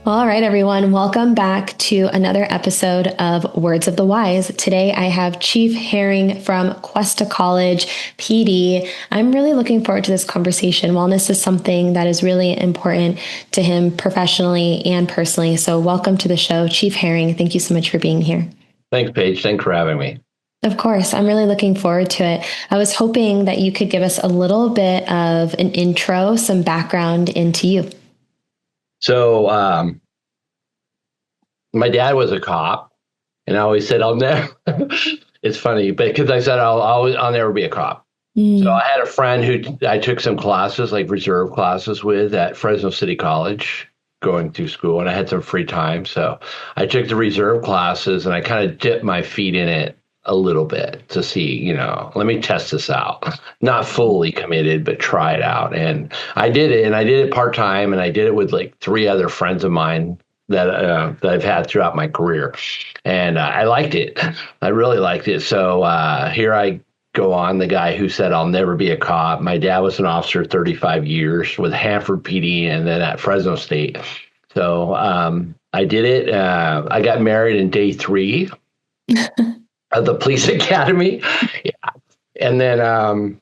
All right, everyone, welcome back to another episode of Words of the Wise. Today I have Chief Herring from Cuesta College, PD. I'm really looking forward to this conversation. Wellness is something that is really important to him professionally and personally. So, welcome to the show, Chief Herring. Thank you so much for being here. Thanks, Paige. Thanks for having me. Of course, I'm really looking forward to it. I was hoping that you could give us a little bit of an intro, some background into you. So, my dad was a cop, and I always said, I'll never, it's funny, because I said, I'll never be a cop. So I had a friend who I took some classes, like reserve classes with at Fresno City College going through school, and I had some free time. So I took the reserve classes and I kind of dipped my feet in it a little bit to see, let me test this out. Not fully committed, but try it out. And I did it, and I did it part-time, and I did it with like three other friends of mine that I've had throughout my career. And I liked it. I really liked it. So here I go on, the guy who said I'll never be a cop. My dad was an officer 35 years with Hanford PD and then at Fresno State. So I did it. I got married in day 3 of the police academy. Yeah. And then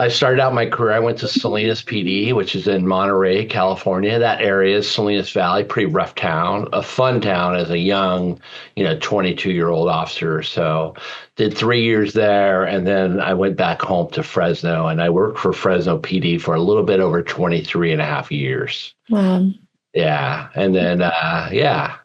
I started out my career. I went to Salinas PD, which is in Monterey, California. That area is Salinas Valley, pretty rough town, a fun town as a young, 22-year-old officer. So did 3 years there. And then I went back home to Fresno, and I worked for Fresno PD for a little bit over 23 and a half years. Wow. Yeah. And then, yeah.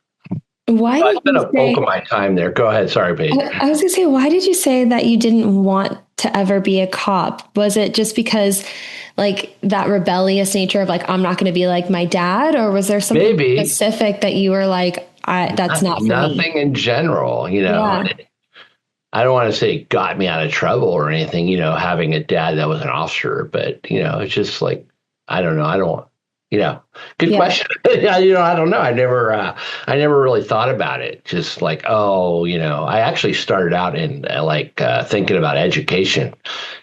Why I did spent you a bulk of my time there. Go ahead. Sorry, Paige. I was going to say, why did you say that you didn't want to ever be a cop? Was it just because like that rebellious nature of like, I'm not going to be like my dad? Or was there something specific that you were like, that's not for me? Nothing in general, Yeah. I don't want to say it got me out of trouble or anything, having a dad that was an officer, but, it's just like, I don't know. Good question. I don't know. I never really thought about it. Just like, I actually started out in thinking about education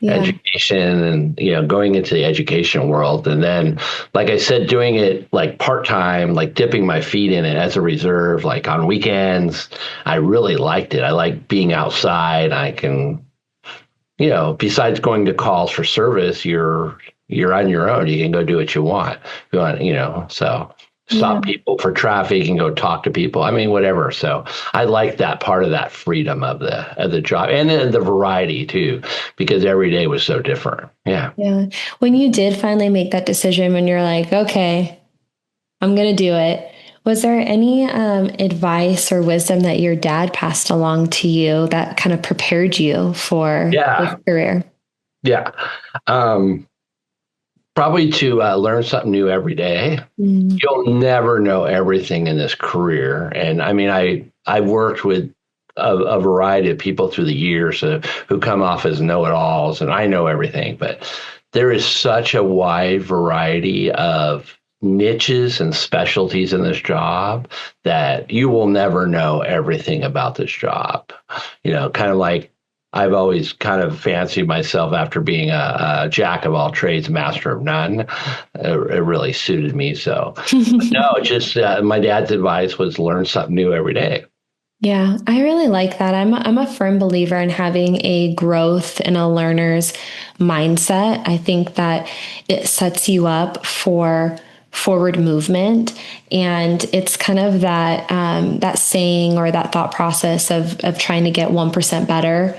and, going into the education world. And then, like I said, doing it like part-time, like dipping my feet in it as a reserve, like on weekends. I really liked it. I like being outside. I can, besides going to calls for service, you're on your own. You can go do what you want. So stop people for traffic and go talk to people. I mean, whatever. So I like that part of that freedom of the job, and then the variety too, because every day was so different. Yeah. Yeah. When you did finally make that decision, when you're like, okay, I'm going to do it. Was there any advice or wisdom that your dad passed along to you that kind of prepared you for this career? Yeah. Probably to learn something new every day. You'll never know everything in this career. And I mean, I worked with a variety of people through the years who come off as know-it-alls, and I know everything. But there is such a wide variety of niches and specialties in this job that you will never know everything about this job. Kind of like, I've always kind of fancied myself after being a jack of all trades, master of none. It really suited me. So, no, just my dad's advice was learn something new every day. Yeah, I really like that. I'm a firm believer in having a growth and a learner's mindset. I think that it sets you up for forward movement, and it's kind of that that saying or that thought process of trying to get 1% better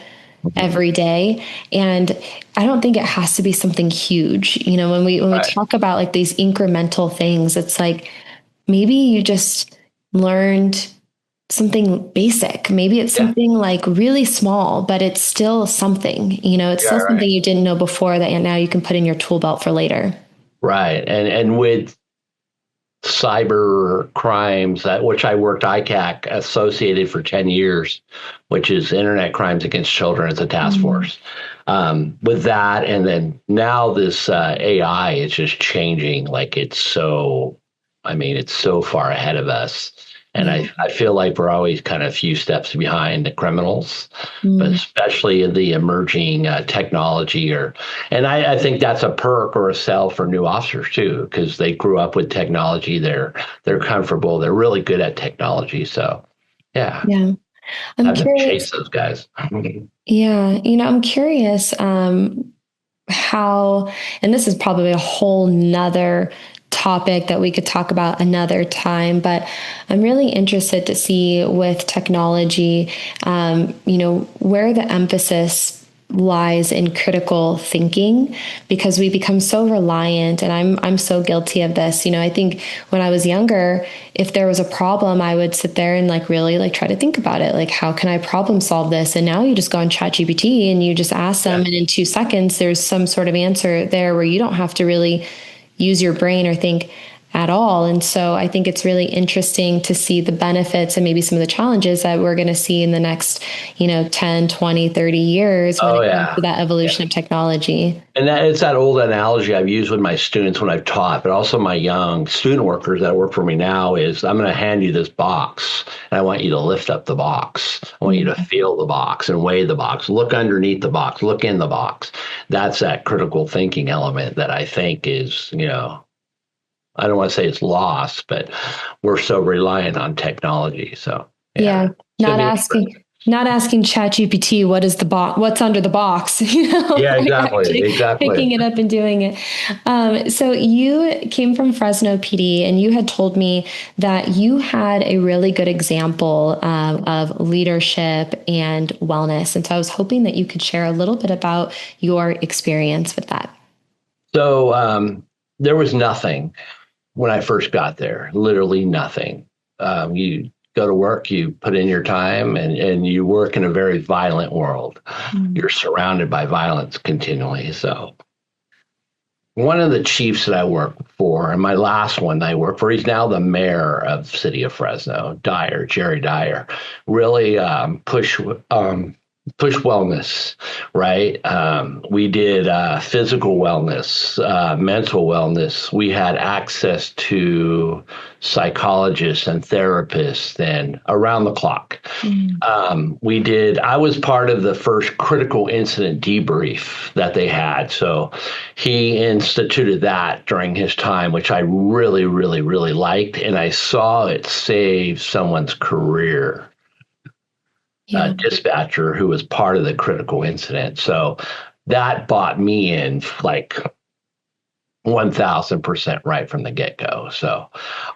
every day. And I don't think it has to be something huge. When we talk about like these incremental things, it's like maybe you just learned something basic. Maybe it's something like really small, but it's still something, it's still something you didn't know before that now you can put in your tool belt for later. Right. And with cyber crimes, which I worked ICAC associated for 10 years, which is Internet Crimes Against Children as a task force. With that, and then now this AI is just changing. Like it's so far ahead of us. And I feel like we're always kind of a few steps behind the criminals, but Mm. especially in the emerging technology and I think that's a perk or a sell for new officers too, because they grew up with technology. They're comfortable. They're really good at technology. So yeah, Yeah. I'm have them curious. chase those guys. Yeah. I'm curious how, and this is probably a whole nother topic that we could talk about another time, but I'm really interested to see with technology, where the emphasis lies in critical thinking, because we become so reliant, and I'm so guilty of this. I think when I was younger, if there was a problem, I would sit there and like really like try to think about it, like how can I problem solve this? And now you just go on ChatGPT and you just ask them, Yeah. and in 2 seconds there's some sort of answer there where you don't have to really use your brain or think at all. And so I think it's really interesting to see the benefits and maybe some of the challenges that we're going to see in the next, 10, 20, 30 years when Oh it comes to yeah. that Yeah. evolution of technology. And it's that old analogy I've used with my students when I've taught, but also my young student workers that work for me now is I'm going to hand you this box and I want you to lift up the box. I want you to Mm. feel the box and weigh the box, look underneath the box, look in the box. That's that critical thinking element that I think is, I don't want to say it's lost, but we're so reliant on technology. So Yeah. yeah, it's going Not to be asking, interesting. not asking ChatGPT what is the box, what's under the box, Yeah, like exactly. actually Exactly. picking it up and doing it. So you came from Fresno PD, and you had told me that you had a really good example of leadership and wellness. And so I was hoping that you could share a little bit about your experience with that. So there was nothing when I first got there, literally nothing. You go to work, you put in your time, and you work in a very violent world. Mm. You're surrounded by violence continually. So one of the chiefs that I worked for, and my last one that I worked for, he's now the mayor of the city of Fresno, Jerry Dyer, really push wellness, right? We did physical wellness, mental wellness. We had access to psychologists and therapists and around the clock. Mm. I was part of the first critical incident debrief that they had. So he instituted that during his time, which I really, really, really liked. And I saw it save someone's career, Yeah. dispatcher who was part of the critical incident. So that bought me in like 1000% right from the get go. So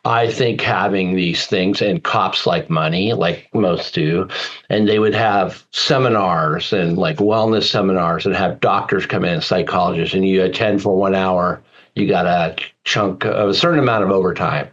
I think having these things, and cops like money, like most do, and they would have seminars and like wellness seminars and have doctors come in, psychologists, and you attend for 1 hour, you got a chunk of a certain amount of overtime.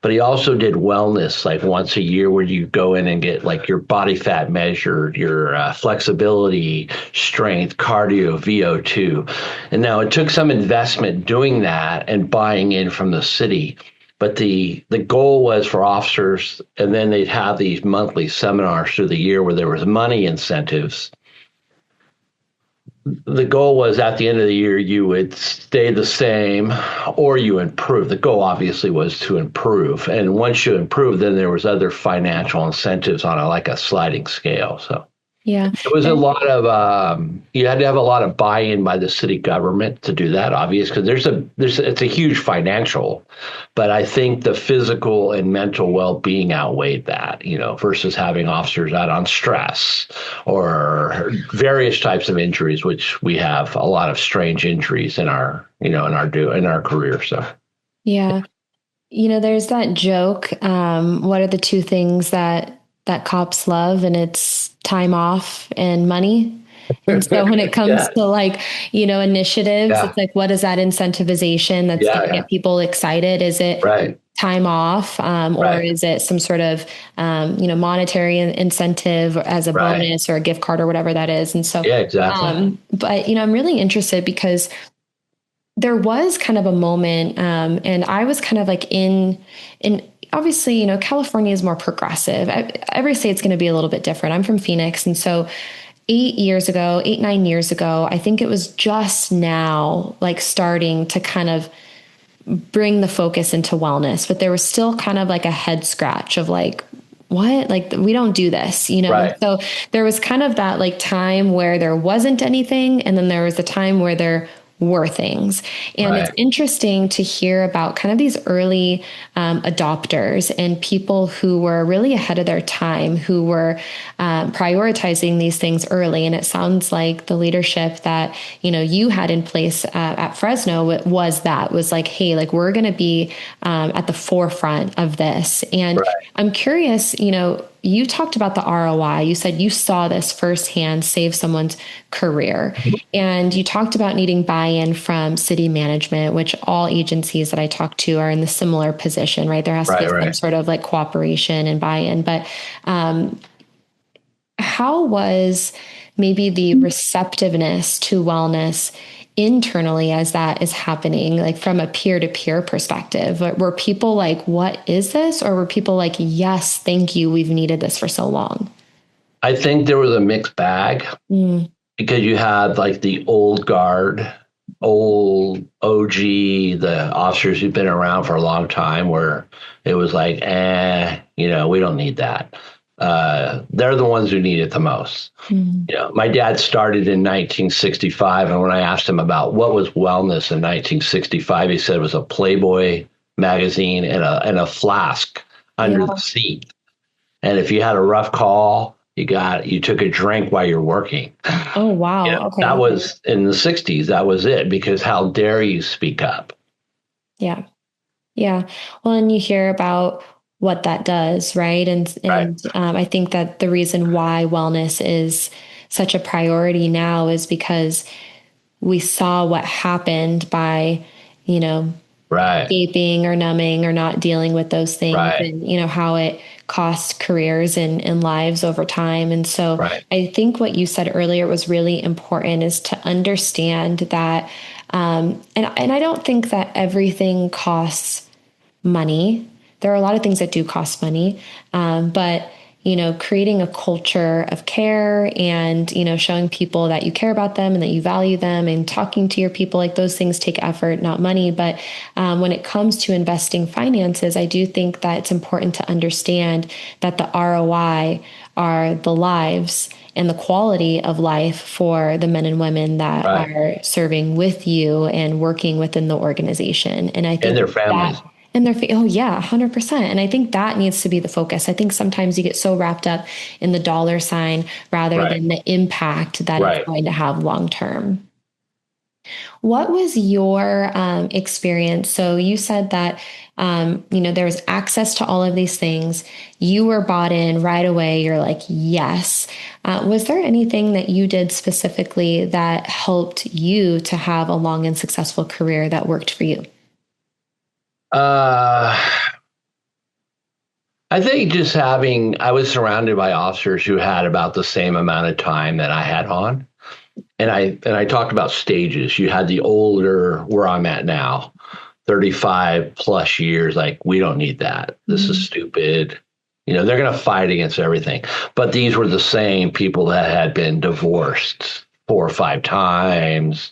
But he also did wellness like once a year where you go in and get like your body fat measured, your flexibility, strength, cardio, VO2. And now it took some investment doing that and buying in from the city. But the goal was for officers, and then they'd have these monthly seminars through the year where there was money incentives. The goal was at the end of the year you would stay the same or you improve. The goal obviously was to improve, and once you improve, then there was other financial incentives on like a sliding scale. So Yeah. it was a lot of you had to have a lot of buy-in by the city government to do that, obvious, because it's a huge financial, but I think the physical and mental well-being outweighed that, versus having officers out on stress or various types of injuries, which we have a lot of strange injuries in our in our career. So Yeah. There's that joke. What are the two things that cops love? And it's time off and money. And so when it comes yeah, to like, initiatives, yeah, it's like, what is that incentivization that's yeah, going to yeah, get people excited? Is it right, time off, or right, is it some sort of, monetary incentive as a right, bonus or a gift card or whatever that is? And so, yeah, exactly, but, I'm really interested because there was kind of a moment, and I was kind of like in obviously, California is more progressive. Every state's going to be a little bit different. I'm from Phoenix, and so 8 years ago, 8, 9 years ago, I think it was just now like starting to kind of bring the focus into wellness, but there was still kind of like a head scratch of like, what? Like, we don't do this, you know? And Right. so there was kind of that like time where there wasn't anything. And then there was a time where there were things. And it's Right. interesting to hear about kind of these early adopters and people who were really ahead of their time, who were prioritizing these things early. And it sounds like the leadership that, you know, you had in place at Fresno was like, hey, like we're going to be at the forefront of this. And Right. I'm curious, you know, you talked about the ROI. You said you saw this firsthand save someone's career. And you talked about needing buy-in from city management, which all agencies that I talk to are in the similar position, right? There has to be Right. some Right. sort of like cooperation and buy-in. But how was maybe the receptiveness to wellness internally as that is happening, like from a peer-to-peer perspective? Were people like, what is this? Or were people like, yes, thank you, we've needed this for so long? I think there was a mixed bag Mm, because you had like the old guard, old OG, the officers who've been around for a long time, where it was like, we don't need that. They're the ones who need it the most. mm, My dad started in 1965, and when I asked him about what was wellness in 1965, he said it was a Playboy magazine and a flask under the yeah. seat. And if you had a rough call, you took a drink while you're working. Oh, wow. That Okay. was in the 60s. That was it, because how dare you speak up? Yeah. Yeah. Well, and you hear about what that does, right? Right. And I think that the reason why wellness is such a priority now is because we saw what happened by, you know, Right. escaping or numbing or not dealing with those things, Right. and, you know, how it cost careers and lives over time. And so Right. I think what you said earlier was really important, is to understand that, and I don't think that everything costs money. There are a lot of things that do cost money, but you know, creating a culture of care and, you know, showing people that you care about them and that you value them and talking to your people, like those things take effort, not money. But when it comes to investing finances, I do think that it's important to understand that the ROI are the lives and the quality of life for the men and women that Right. are serving with you and working within the organization. And I And think their that, families. and oh yeah, 100%. And I think that needs to be the focus. I think sometimes you get so wrapped up in the dollar sign rather Right. than the impact that it's Right. going to have long term. What was your experience? So you said that you know, there was access to all of these things. You were bought in right away. You're like, yes. Was there anything that you did specifically that helped you to have a long and successful career that worked for you? Uh, I think I was surrounded by officers who had about the same amount of time that I had on. And I talked about stages. You had the older, where I'm at now, 35 plus years, like, we don't need that. This is Mm, stupid. They're going to fight against everything. But these were the same people that had been divorced 4 or 5 times,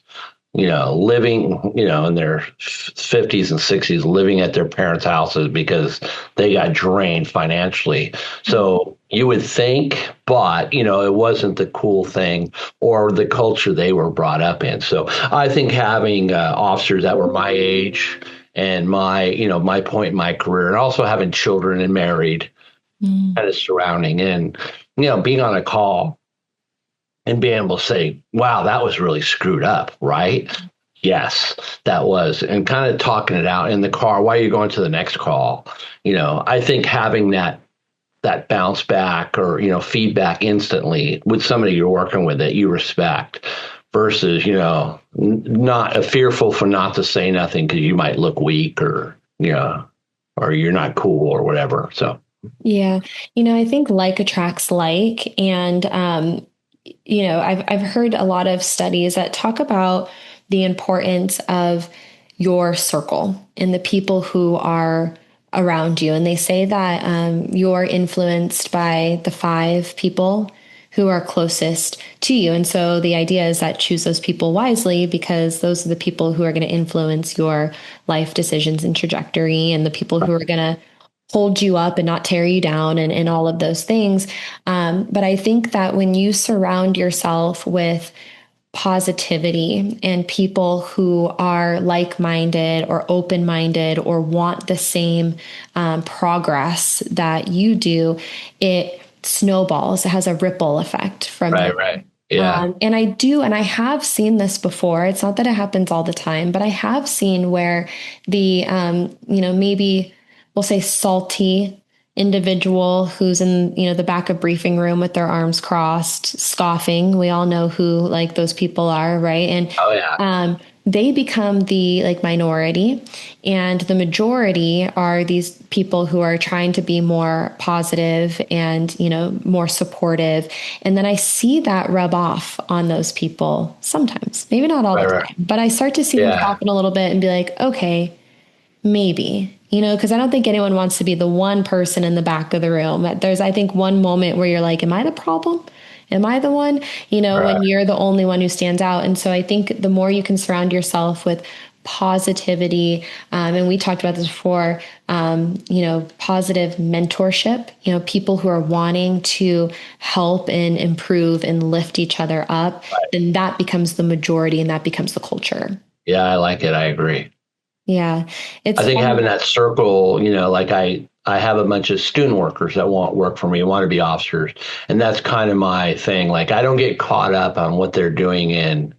living, in their 50s and 60s, living at their parents' houses because they got drained financially. So you would think, but, it wasn't the cool thing or the culture they were brought up in. So I think having officers that were my age and my point in my career, and also having children and married, mm, kind of surrounding, and, being on a call and being able to say, wow, that was really screwed up, right? Yes, that was. And kind of talking it out in the car while you're going to the next call. I think having that bounce back or, feedback instantly with somebody you're working with that you respect versus, not fearful for not to say nothing because you might look weak or you're not cool or whatever. So, yeah. You know, I think like attracts like. And, you know, I've heard a lot of studies that talk about the importance of your circle and the people who are around you. And they say that you're influenced by the five people who are closest to you. And so the idea is that choose those people wisely, because those are the people who are going to influence your life decisions and trajectory, and the people who are going to hold you up and not tear you down, and all of those things. But I think that when you surround yourself with positivity and people who are like-minded or open-minded or want the same progress that you do, it snowballs. It has a ripple effect from Right, there. right. Yeah. And I have seen this before. It's not that it happens all the time, but I have seen where the, maybe we'll say salty individual who's in, the back of briefing room with their arms crossed, scoffing. We all know who like those people are, right? And Oh, yeah. they become the like minority, and the majority are these people who are trying to be more positive and, more supportive. And then I see that rub off on those people sometimes, maybe not all Right, the right. time, but I start to see them Yeah. soften a little bit and be like, okay, maybe, because I don't think anyone wants to be the one person in the back of the room. There's, I think, one moment where you're like, am I the problem? Am I the one, when Right. you're the only one who stands out? And so I think the more you can surround yourself with positivity, and we talked about this before, positive mentorship, people who are wanting to help and improve and lift each other up, then that becomes the majority and that becomes the culture. Yeah, I like it. I agree. Yeah, I it's think fun. having that circle, like I have a bunch of student workers that want work for me, want to be officers. And that's kind of my thing. Like I don't get caught up on what they're doing in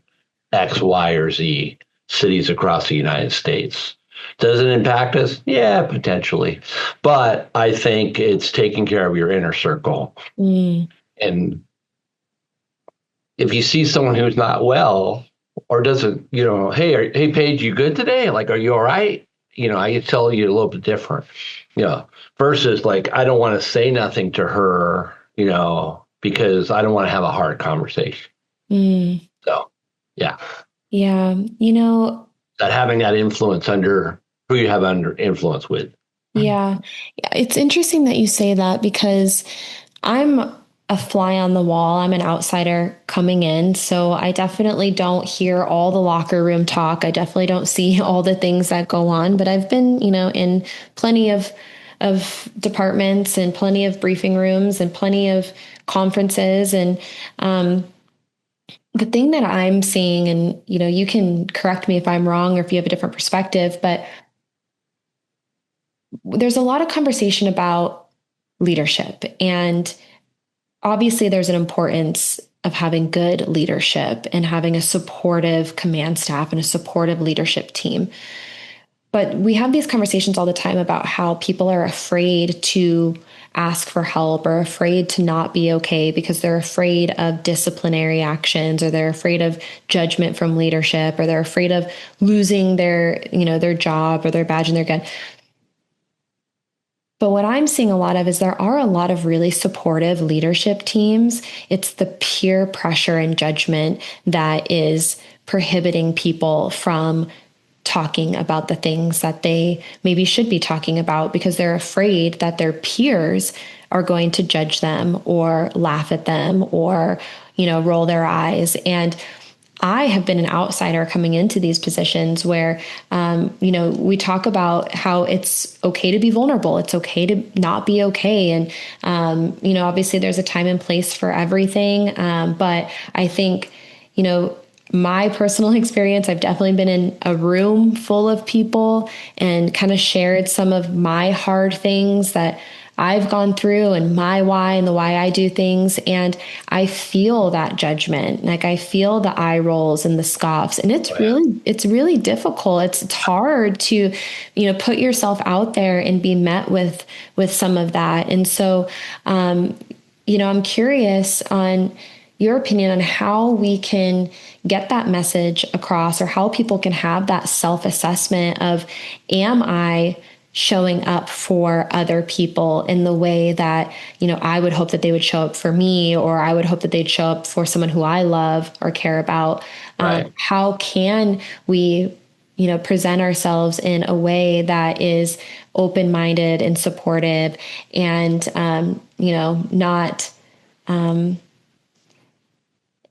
X, Y, or Z cities across the United States. Does it impact us? Yeah, potentially. But I think it's taking care of your inner circle. Mm, And if you see someone who's not well or doesn't, hey, Paige, you good today? Like, are you all right? I can tell you a little bit different, versus like, I don't want to say nothing to her, because I don't want to have a hard conversation. mm, So, yeah, yeah, that having that influence under who you have under influence with. yeah. Yeah, it's interesting that you say that, because I'm a fly on the wall. I'm an outsider coming in. So I definitely don't hear all the locker room talk. I definitely don't see all the things that go on, but I've been, in plenty of departments and plenty of briefing rooms and plenty of conferences. And the thing that I'm seeing, and, you can correct me if I'm wrong or if you have a different perspective, but there's a lot of conversation about leadership. And obviously, there's an importance of having good leadership and having a supportive command staff and a supportive leadership team. But we have these conversations all the time about how people are afraid to ask for help or afraid to not be okay because they're afraid of disciplinary actions, or they're afraid of judgment from leadership, or they're afraid of losing their job or their badge and their gun. But what I'm seeing a lot of is there are a lot of really supportive leadership teams. It's the peer pressure and judgment that is prohibiting people from talking about the things that they maybe should be talking about, because they're afraid that their peers are going to judge them or laugh at them or, roll their eyes. And I have been an outsider coming into these positions where, we talk about how it's okay to be vulnerable. It's okay to not be okay. And, obviously there's a time and place for everything. But I think, my personal experience, I've definitely been in a room full of people and kind of shared some of my hard things that I've gone through and my why and the why I do things. And I feel that judgment. Like I feel the eye rolls and the scoffs. And it's really difficult. It's hard to, put yourself out there and be met with some of that. And so, I'm curious on your opinion on how we can get that message across, or how people can have that self-assessment of, am I showing up for other people in the way that, I would hope that they would show up for me, or I would hope that they'd show up for someone who I love or care about. Right. How can we, present ourselves in a way that is open-minded and supportive and, not,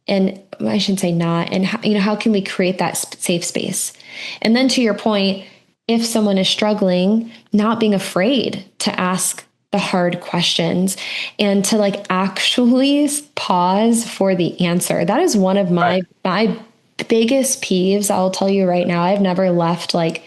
and I shouldn't say not, and how, how can we create that safe space? And then to your point, if someone is struggling, not being afraid to ask the hard questions and to like actually pause for the answer. That is one of Right. my biggest peeves. I'll tell you right now. I've never left like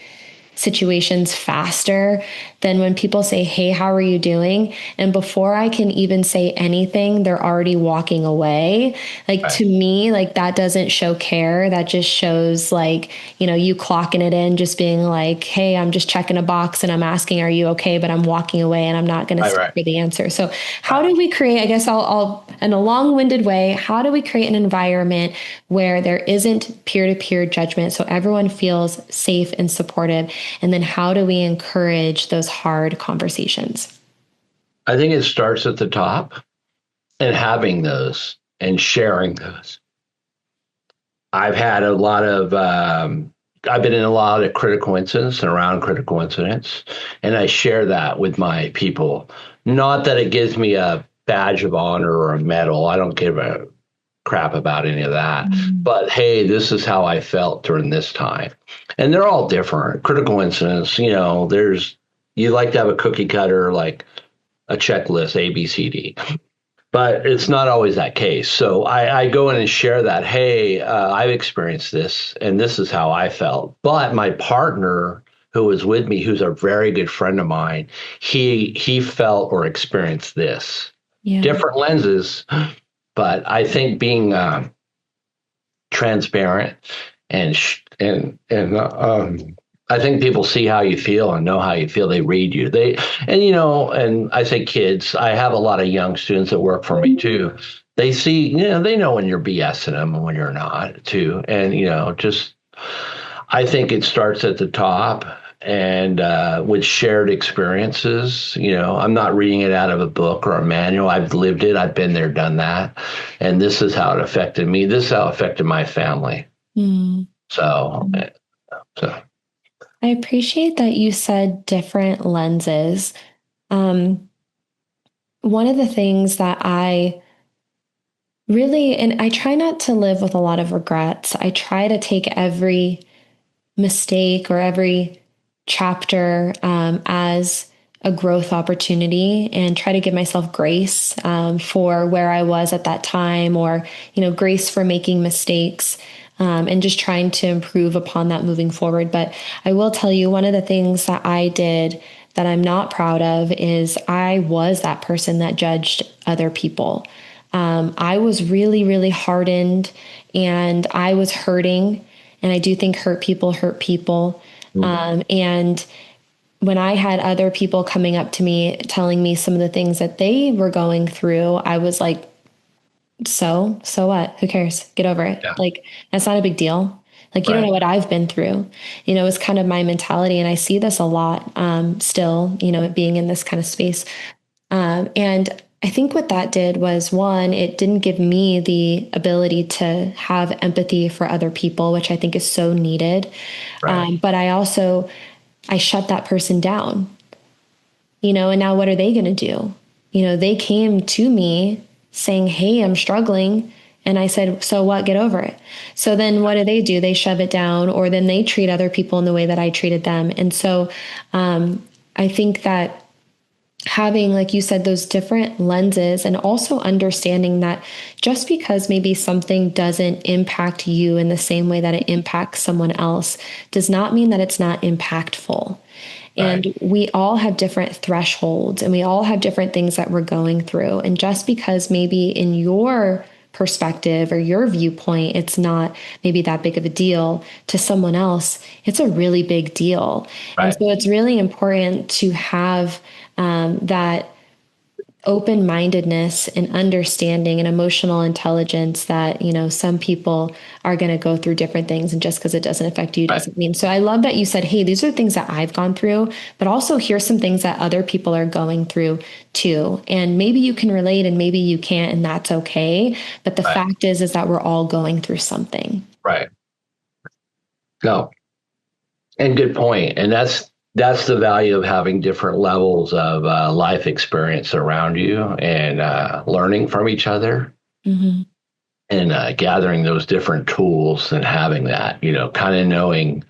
situations faster than when people say, "Hey, how are you doing?" And before I can even say anything, they're already walking away. Like Right. to me, like that doesn't show care. That just shows like, you clocking it in, just being like, "Hey, I'm just checking a box and I'm asking, are you okay?" But I'm walking away and I'm not going to Right. stick Right. for the answer. So how Right. do we create, I guess I'll in a long-winded way, how do we create an environment where there isn't peer-to-peer judgment so everyone feels safe and supportive? And then how do we encourage those hard conversations? I think it starts at the top and having those and sharing those. I've had a lot of, I've been in a lot of critical incidents and around critical incidents, and I share that with my people. Not that it gives me a badge of honor or a medal. I don't give a crap about any of that. Mm. But hey, this is how I felt during this time. And they're all different. Critical incidents, you like to have a cookie cutter, like a checklist, A, B, C, D. But it's not always that case. So I go in and share that, hey, I've experienced this and this is how I felt. But my partner who was with me, who's a very good friend of mine, he felt or experienced this. Yeah. Different lenses, but I think being transparent and I think people see how you feel and know how you feel. They read you. And I say kids. I have a lot of young students that work for me too. They see, they know when you're BSing them and when you're not too. And just I think it starts at the top and with shared experiences. I'm not reading it out of a book or a manual. I've lived it. I've been there, done that, and this is how it affected me. This is how it affected my family. Mm. So, so I appreciate that you said different lenses. Um, One of the things that I really, and I try not to live with a lot of regrets. I try to take every mistake or every chapter as a growth opportunity and try to give myself grace for where I was at that time, or grace for making mistakes, and just trying to improve upon that moving forward. But I will tell you, one of the things that I did that I'm not proud of is I was that person that judged other people. I was really, really hardened and I was hurting. And I do think hurt people hurt people. And when I had other people coming up to me telling me some of the things that they were going through, I was like, so what? Who cares? Get over it. yeah, Like, that's not a big deal. Like, you don't right, know what I've been through. It's kind of my mentality. And I see this a lot still, being in this kind of space. And I think what that did was, one, it didn't give me the ability to have empathy for other people, which I think is so needed. right, But I shut that person down, and now what are they going to do? They came to me saying, "Hey, I'm struggling." And I said, "So what? Get over it." So then what do? They shove it down, or then they treat other people in the way that I treated them. And so I think that having, like you said, those different lenses, and also understanding that just because maybe something doesn't impact you in the same way that it impacts someone else does not mean that it's not impactful. right, And we all have different thresholds and we all have different things that we're going through. And just because maybe in your perspective or your viewpoint, it's not maybe that big of a deal, to someone else, it's a really big deal. And right, so it's really important to have that open mindedness and understanding and emotional intelligence that, some people are going to go through different things. And just because it doesn't affect you right, doesn't mean. So I love that you said, "Hey, these are things that I've gone through, but also here's some things that other people are going through too. And maybe you can relate and maybe you can't, and that's okay. But the right, fact is that we're all going through something." right. No, and good point. And that's the value of having different levels of life experience around you and learning from each other. Hmm. and gathering those different tools and having that, kind of knowing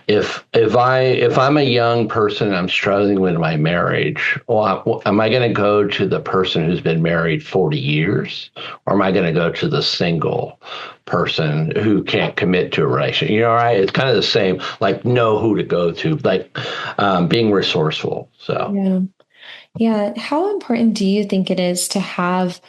if I'm a young person and I'm struggling with my marriage, well, am I going to go to the person who's been married 40 years, or am I going to go to the single person who can't commit to a relationship? Right? It's kind of the same. Like, know who to go to, like being resourceful. So Yeah. Yeah. How important do you think it is to have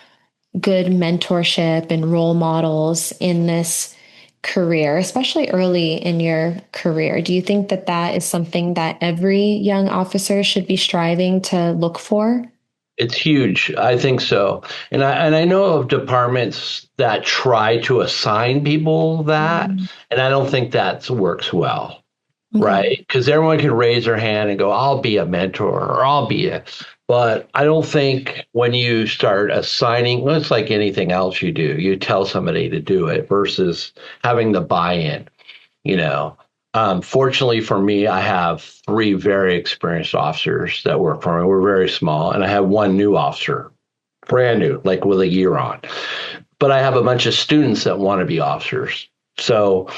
good mentorship and role models in this career, especially early in your career? Do you think that that is something that every young officer should be striving to look for? it's huge. I think so. And I know of departments that try to assign people that, Mm. and I don't think that works well. Okay. Right? Because everyone can raise their hand and go, I'll be a mentor or I'll be a. But I don't think when you start assigning, well, it's like anything else you do, you tell somebody to do it versus having the buy in, you know. Fortunately for me, I have three very experienced officers that work for me. We're very small, and I have one new officer, brand new, like with a year on. But I have a bunch of students that want to be officers. So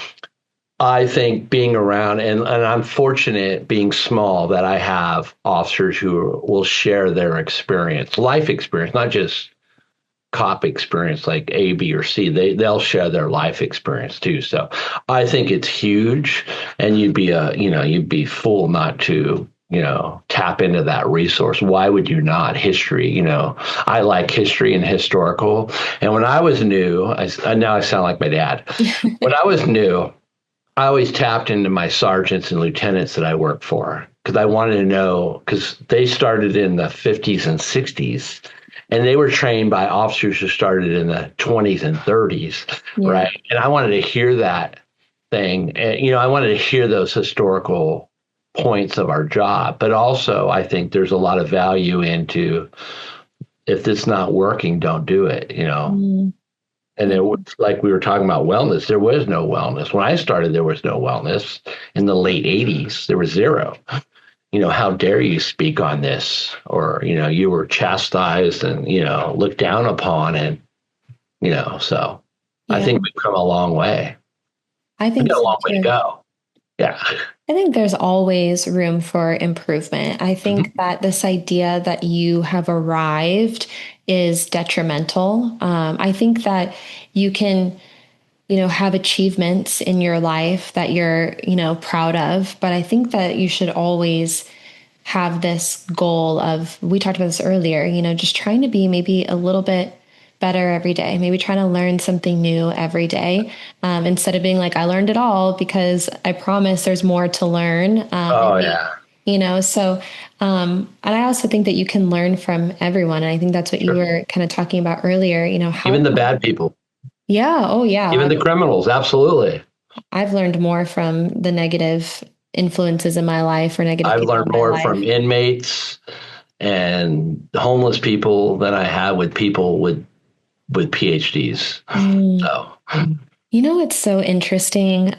I think being around, and I'm fortunate being small that I have officers who will share their experience, life experience, not just cop experience like A, B, or C. They'll share their life experience too. So I think it's huge, and you'd be fool not to tap into that resource. Why would you not? History, I like history and historical. And when I was new, now I sound like my dad. When I was new, I always tapped into my sergeants and lieutenants that I worked for because I wanted to know, because they started in the 50s and 60s, and they were trained by officers who started in the 20s and 30s, Yeah. right? And I wanted to hear that thing. And, I wanted to hear those historical points of our job. But also, I think there's a lot of value into, if it's not working, don't do it. Mm. And it was like we were talking about wellness. There was no wellness. When I started, there was no wellness. In the late 80s, there was zero. How dare you speak on this? Or, you were chastised and, looked down upon. And, so I Yeah. think we've come a long way. I We think got a so long way to too. go. Yeah. I think there's always room for improvement. I think that this idea that you have arrived is detrimental. I think that you can, have achievements in your life that you're, proud of, but I think that you should always have this goal of, we talked about this earlier, just trying to be maybe a little bit better every day, maybe trying to learn something new every day, instead of being like, I learned it all, because I promise there's more to learn. Oh, yeah. And I also think that you can learn from everyone. And I think that's what you Sure. were kind of talking about earlier, Even how, the bad people, yeah, oh yeah. even the criminals. Absolutely. I've learned more from the negative influences in my life or negative I've people learned in my more from life. inmates and homeless people than I have with people with PhDs. Mm. So, It's so interesting.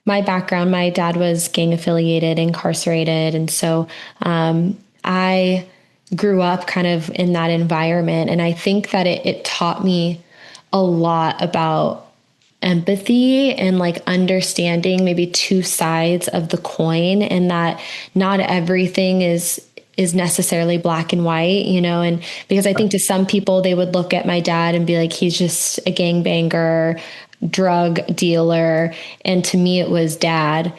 My background, my dad was gang affiliated, incarcerated. And so I grew up kind of in that environment. And I think that it taught me a lot about empathy and like understanding maybe two sides of the coin, and that not everything is necessarily black and white, and because I think to some people they would look at my dad and be like, he's just a gangbanger, drug dealer. And to me it was dad.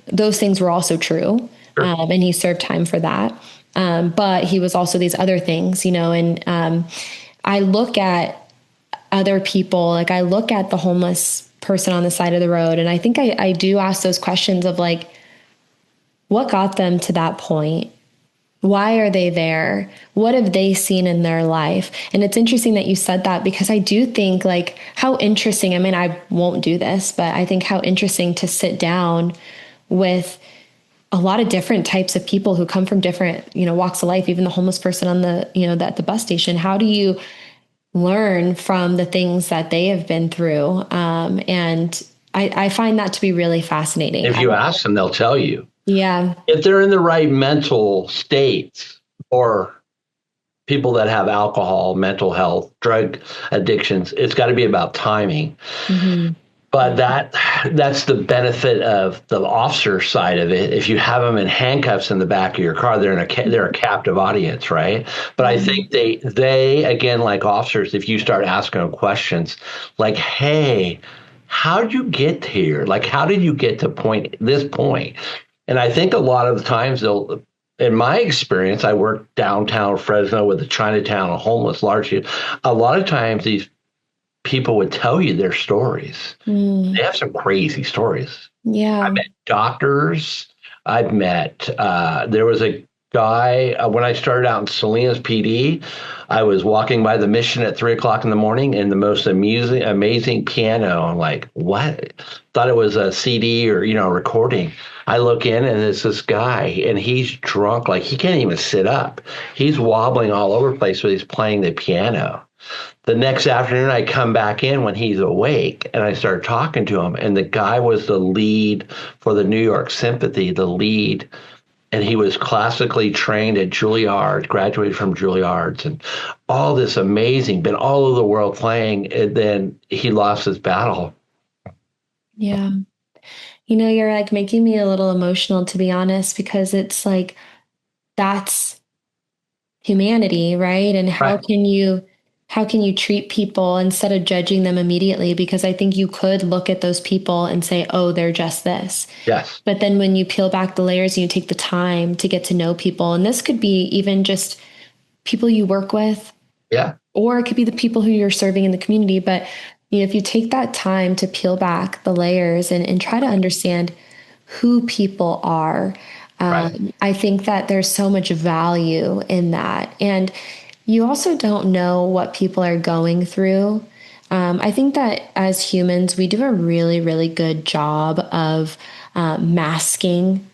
Those things were also true. sure. And he served time for that. But he was also these other things, and I look at other people, like I look at the homeless person on the side of the road, and I think I do ask those questions of like, what got them to that point? Why are they there? What have they seen in their life? And it's interesting that you said that, because I do think like how interesting, I mean, I won't do this, but I think how interesting to sit down with a lot of different types of people who come from different, walks of life, even the homeless person on the, at the bus station. How do you learn from the things that they have been through? And I find that to be really fascinating. If you ask them, they'll tell you. Yeah. If they're in the right mental state or people that have alcohol, mental health, drug addictions, it's got to be about timing. Hmm. But that's the benefit of the officer side of it. If you have them in handcuffs in the back of your car, they're a captive audience, right? But I Yeah. think they again, like officers, if you start asking them questions like, "Hey, how'd you get here? Like, how did you get to this point?" And I think a lot of the times they'll. In my experience, I worked downtown Fresno with the Chinatown homeless largely. A lot of times these people would tell you their stories. Mm. They have some crazy stories. I Yeah. met doctors. I've met, there was a guy, when I started out in Salinas PD, I was walking by the mission at 3 o'clock in the morning and the most amazing piano. I'm like, what? Thought it was a CD or, recording. I look in and it's this guy and he's drunk. Like he can't even sit up. He's wobbling all over the place, but he's playing the piano. The next afternoon, I come back in when he's awake and I start talking to him. And the guy was the lead for the New York Symphony, the lead. And he was classically trained at Juilliard, graduated from Juilliard's, and all this amazing, been all over the world playing. And then he lost his battle. Yeah. You're like making me a little emotional, to be honest, because it's like that's humanity, right? And Right. how can you treat people instead of judging them immediately? Because I think you could look at those people and say, oh, they're just this. Yes. But then when you peel back the layers and you take the time to get to know people, and this could be even just people you work with, Yeah. or it could be the people who you're serving in the community. But if you take that time to peel back the layers and try to understand who people are, Right. I think that there's so much value in that. And you also don't know what people are going through. I think that as humans, we do a really, really good job of masking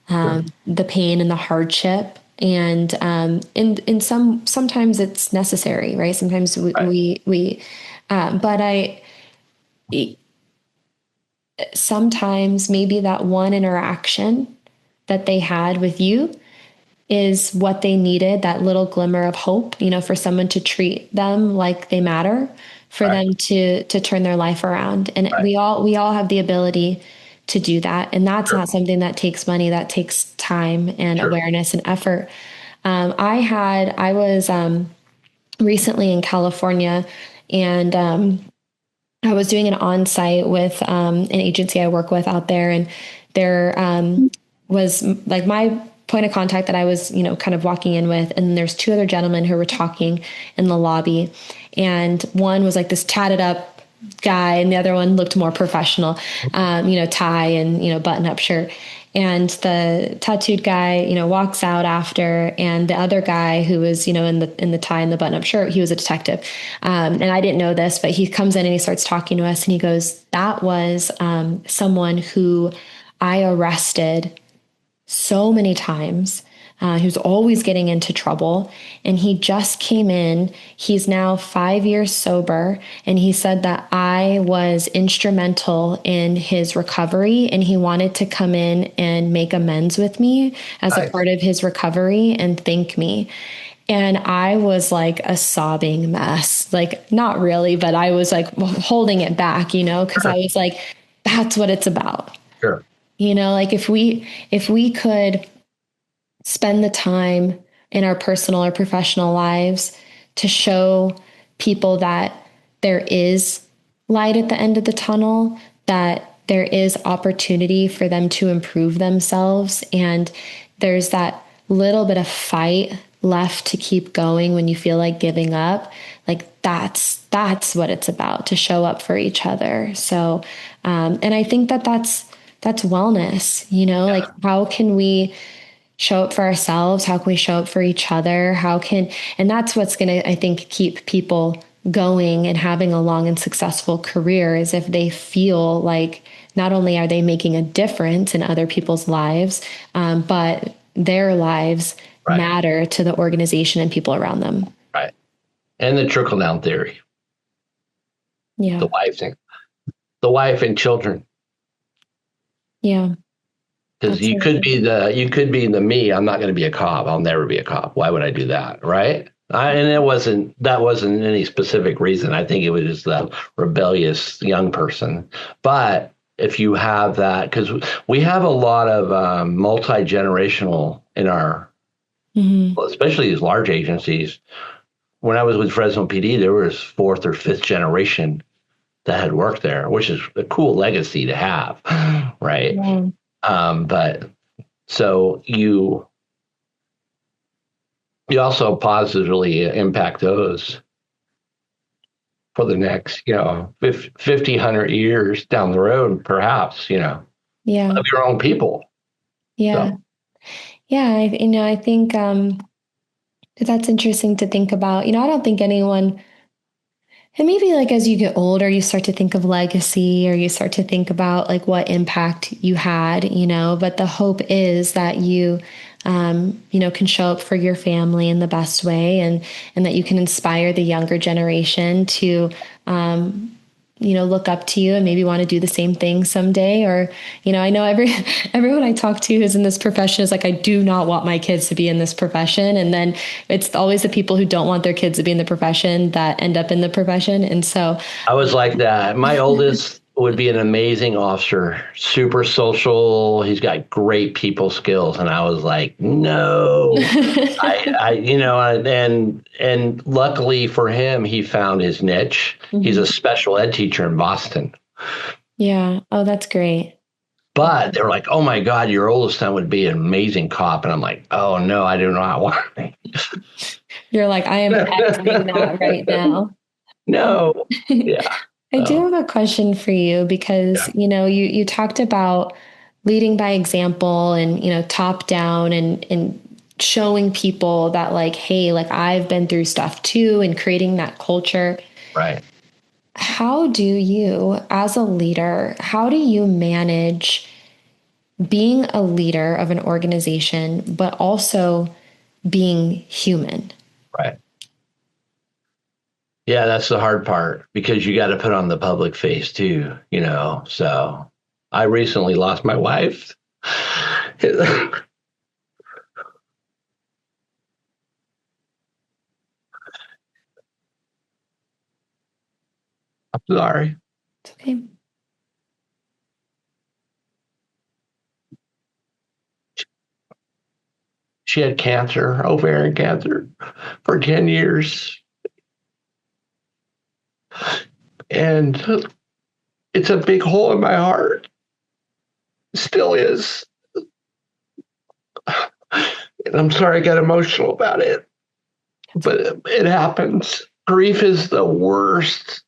Sure. the pain and the hardship. And in sometimes it's necessary, right? Sometimes Right. but I sometimes maybe that one interaction that they had with you is what they needed, that little glimmer of hope, for someone to treat them like they matter, for Right. them to turn their life around. And Right. we all have the ability to do that. And that's Sure. not something that takes money, that takes time and Sure. awareness and effort. I was recently in California, and I was doing an on-site with an agency I work with out there, and there was like my point of contact that I was, kind of walking in with, and there's two other gentlemen who were talking in the lobby, and one was like this tatted up guy, and the other one looked more professional, tie and button-up shirt. And the tattooed guy, walks out after, and the other guy who was, in the tie and the button-up shirt, he was a detective, and I didn't know this, but he comes in and he starts talking to us, and he goes, "That was someone who I arrested so many times. He was always getting into trouble, and he just came in. He's now 5 years sober, and he said that I was instrumental in his recovery, and he wanted to come in and make amends with me as a Nice. part of his recovery and thank me." And I was like a sobbing mess. Like, not really, but I was like holding it back, because I Sure. was like, that's what it's about. Sure. Like if we could spend the time in our personal or professional lives to show people that there is light at the end of the tunnel, that there is opportunity for them to improve themselves, and there's that little bit of fight left to keep going when you feel like giving up. Like that's what it's about, to show up for each other. So and I think that that's wellness, like how can we show up for ourselves? How can we show up for each other? And that's what's going to, I think, keep people going and having a long and successful career, is if they feel like not only are they making a difference in other people's lives, but their lives Right. matter to the organization and people around them. Right. And the trickle down theory, the Yeah. wife thing, the wife and children. Yeah. Because Absolutely. you could be the me. I'm not going to be a cop. I'll never be a cop. Why would I do that? Right. And that wasn't any specific reason. I think it was just that rebellious young person. But if you have that, because we have a lot of multi-generational in our, Hmm. especially these large agencies. When I was with Fresno PD, there was fourth or fifth generation that had worked there, which is a cool legacy to have, right? Yeah. But so you also positively impact those for the next, 50, 100 years down the road, perhaps, Yeah. of your own people. Yeah. So Yeah. I think that's interesting to think about. I don't think anyone, and maybe like as you get older, you start to think of legacy or you start to think about like what impact you had, but the hope is that can show up for your family in the best way and that you can inspire the younger generation to, look up to you and maybe want to do the same thing someday. Or, I know everyone I talk to who's in this profession is like, I do not want my kids to be in this profession. And then it's always the people who don't want their kids to be in the profession that end up in the profession. And so, I was like that. My oldest would be an amazing officer, super social. He's got great people skills. And I was like, no. And luckily for him, he found his niche. He's a Mhm. special ed teacher in Boston. Yeah. Oh, that's great. But they're like, oh my God, your oldest son would be an amazing cop. And I'm like, oh no, I do not want You're like, I am exiting that right now. no. Yeah. I do So have a question for you because, yeah. you talked about leading by example and, top down and showing people that like, hey, like I've been through stuff too and creating that culture. Right. How do you, as a leader, how do you manage being a leader of an organization, but also being human? Right. Yeah, that's the hard part because you got to put on the public face too. So I recently lost my wife. I'm sorry. It's okay. She had cancer, ovarian cancer, for 10 years. And it's a big hole in my heart. Still is. And I'm sorry I got emotional about it, but it happens. Grief is the worst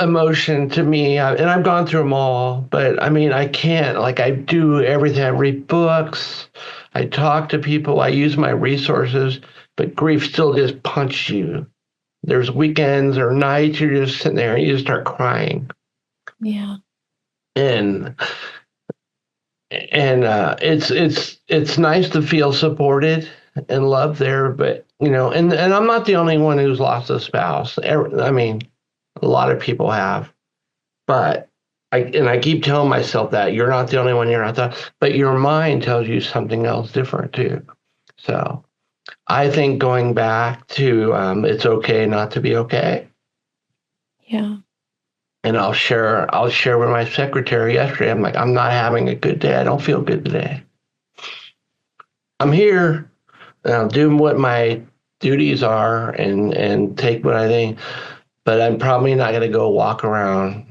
emotion to me. And I've gone through them all, but I mean, I can't. Like, I do everything. I read books, I talk to people, I use my resources, but grief still just punches you. There's weekends or nights you're just sitting there and you just start crying. Yeah. And it's nice to feel supported and loved there, but and I'm not the only one who's lost a spouse. I mean, a lot of people have, but I keep telling myself that you're not the only one. You're not the, but your mind tells you something else different too. So I think going back to it's okay not to be okay. Yeah. And I'll share with my secretary yesterday. I'm like, I'm not having a good day. I don't feel good today. I'm here and I'll do what my duties are and take what I think, but I'm probably not going to go walk around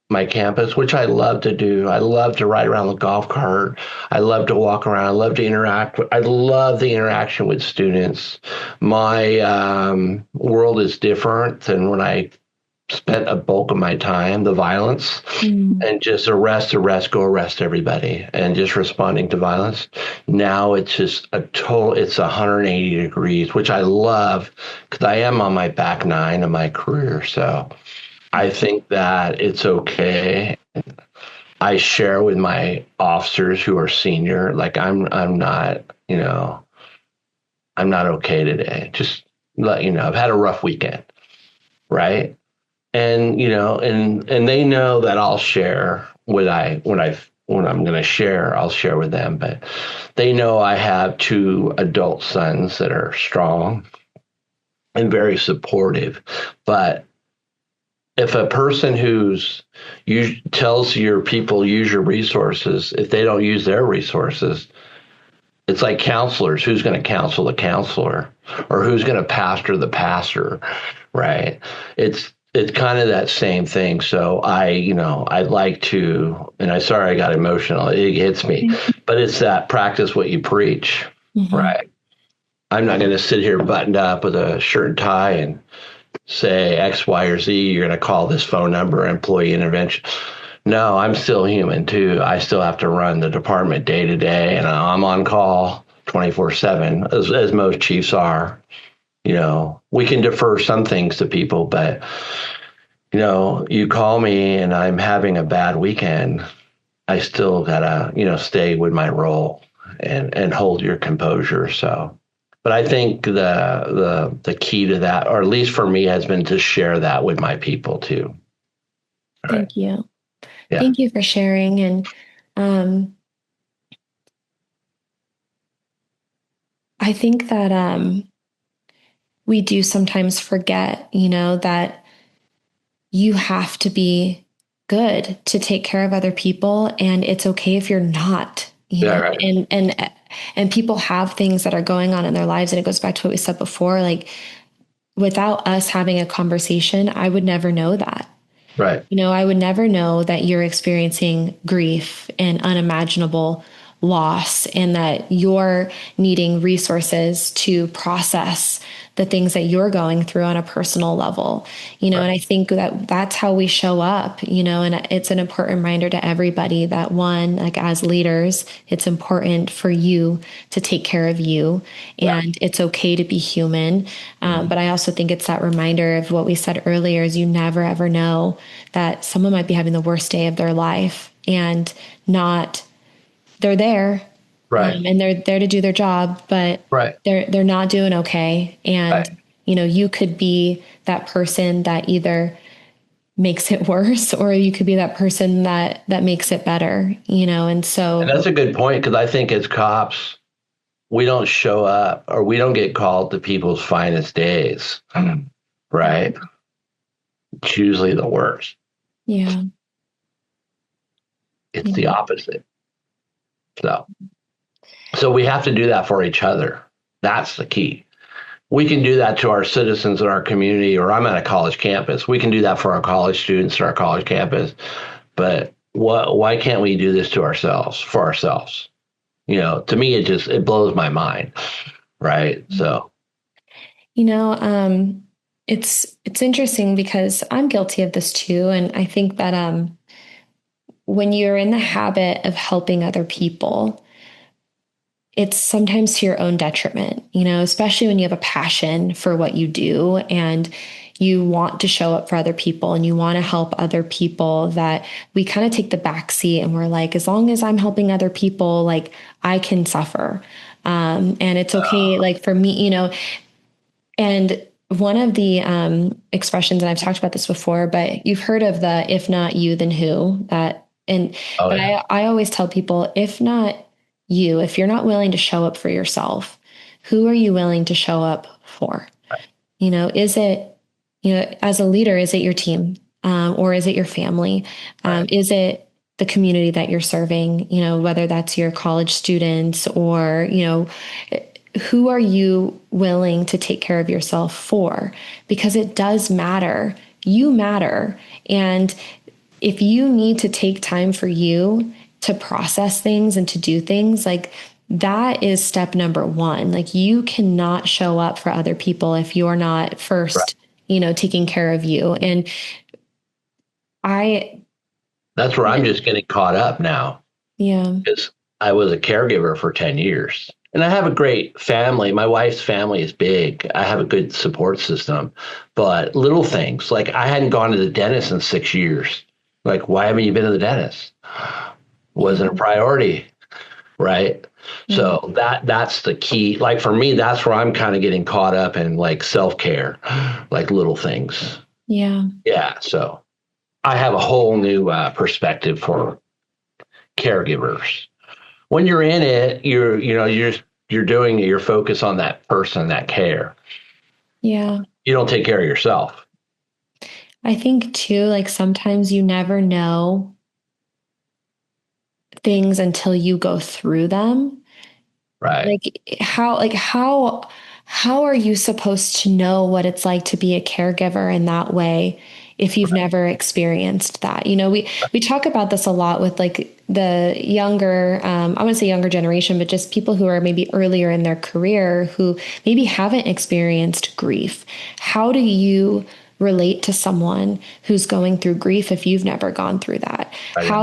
my campus, which I love to do. I love to ride around the golf cart. I love to walk around. I love to interact. I love the interaction with students. My world is different than when I spent a bulk of my time, the violence, Mm. and just go arrest everybody, and just responding to violence. Now it's just it's 180 degrees, which I love because I am on my back nine of my career. So I think that it's okay. I share with my officers who are senior, like I'm not, I'm not okay today. Just let you know, I've had a rough weekend, right? And and they know that I'll share when I'm going to share, I'll share with them. But they know I have two adult sons that are strong, and very supportive. But if a person tells your people use your resources, if they don't use their resources, it's like counselors. Who's going to counsel the counselor, or who's going to pastor the pastor, right? It's kind of that same thing. So I'd like to, and I sorry I got emotional. It hits me, but it's that practice what you preach, Mm-hmm. right? I'm not going to sit here buttoned up with a shirt and tie and say X, Y, or Z. You're going to call this phone number, employee intervention. No, I'm still human too. I still have to run the department day to day, and I'm on call 24/7, as most chiefs are. We can defer some things to people, but you call me and I'm having a bad weekend. I still gotta, stay with my role and hold your composure. So, but I think the key to that, or at least for me, has been to share that with my people too. All right. Thank you. Yeah. Thank you for sharing. And um, I think that we do sometimes forget, that you have to be good to take care of other people, and it's okay if you're not, Yeah. Right. and people have things that are going on in their lives, and it goes back to what we said before, like without us having a conversation, I would never know that. Right. I would never know that you're experiencing grief and unimaginable loss, and that you're needing resources to process the things that you're going through on a personal level. Right. And I think that that's how we show up, and it's an important reminder to everybody that, one, like as leaders, it's important for you to take care of you, Yeah. and it's okay to be human. But I also think it's that reminder of what we said earlier, is you never ever know that someone might be having the worst day of their life, and not, they're there, Right. and they're there to do their job, but Right. they're not doing okay. And, Right. you could be that person that either makes it worse, or you could be that person that makes it better, and And so, that's a good point, because I think as cops, we don't show up, or we don't get called to people's finest days. Right. It's usually the worst. yeah, It's the yeah, opposite. So we have to do that for each other. That's the key. We can do that to our citizens in our community, or I'm at a college campus. We can do that for our college students at our college campus. But why can't we do this to ourselves, for ourselves? To me, it blows my mind. Right. So, you know um it's interesting because I'm guilty of this too, and I think that when you're in the habit of helping other people, it's sometimes to your own detriment, especially when you have a passion for what you do, and you want to show up for other people and you want to help other people, that we kind of take the back seat and we're like, as long as I'm helping other people, like I can suffer. And it's okay. Like for me, and one of the expressions, and I've talked about this before, but you've heard of the "if not you, then who?" oh But yeah. I always tell people, if not you, if you're not willing to show up for yourself, who are you willing to show up for? Is it, as a leader, is it your team, or is it your family? Right. Is it the community that you're serving? Whether that's your college students, or who are you willing to take care of yourself for? Because it does matter. You matter. And if you need to take time for you to process things and to do things, like that is step number one. Like you cannot show up for other people if you're not Right. first, taking care of you. And I, That's where I'm just getting caught up now, yeah, because I was a caregiver for 10 years. And I have a great family. My wife's family is big. I have a good support system. But little things, like I hadn't gone to the dentist in 6 years. Like, why haven't you been to the dentist? yeah, Wasn't a priority, right? yeah, So that's the key. Like for me, that's where I'm kind of getting caught up in, like self-care, like little things. yeah. Yeah. So I have a whole new perspective for caregivers. When you're in it, you're doing your focus on that person, that care. Yeah. You don't take care of yourself. I think too, like sometimes you never know things until you go through them. Right. Like how are you supposed to know what it's like to be a caregiver in that way if you've never experienced that? We talk about this a lot with like the younger, I want to say younger generation, but just people who are maybe earlier in their career who maybe haven't experienced grief. How do you relate to someone who's going through grief if you've never gone through that? I don't know.